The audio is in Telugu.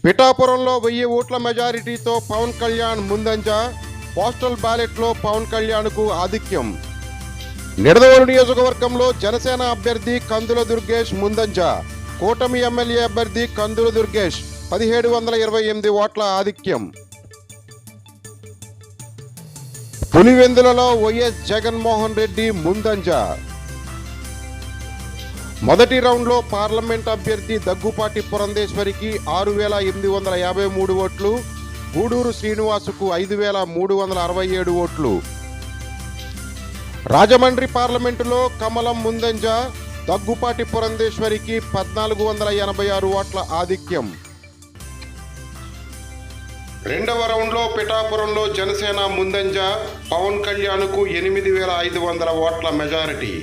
పిఠాపురంలో 1000 ఓట్ల మెజారిటీతో పవన్ కళ్యాణ్ ముందంజ. పోస్టల్ బ్యాలెట్లో పవన్ కళ్యాణ్కు ఆధిక్యం. నిడదవోలు నియోజకవర్గంలో జనసేన అభ్యర్థి కందుల దుర్గేష్ ముందంజ. కూటమి ఎమ్మెల్యే అభ్యర్థి కందుల దుర్గేష్ 1728 ఓట్ల ఆధిక్యం. పులివెందులలో వైఎస్ జగన్మోహన్ రెడ్డి ముందంజ. మొదటి రౌండ్లో పార్లమెంట్ అభ్యర్థి దగ్గుపాటి పురంధేశ్వరికి 6853 ఓట్లు, గూడూరు శ్రీనివాసుకు 5367 ఓట్లు. రాజమండ్రి పార్లమెంటులో కమలం ముందంజ. దగ్గుపాటి పురంధేశ్వరికి 1486 ఓట్ల ఆధిక్యం. రెండవ రౌండ్లో పిఠాపురంలో జనసేన ముందంజ. పవన్ కళ్యాణ్కు 8500 ఓట్ల మెజారిటీ.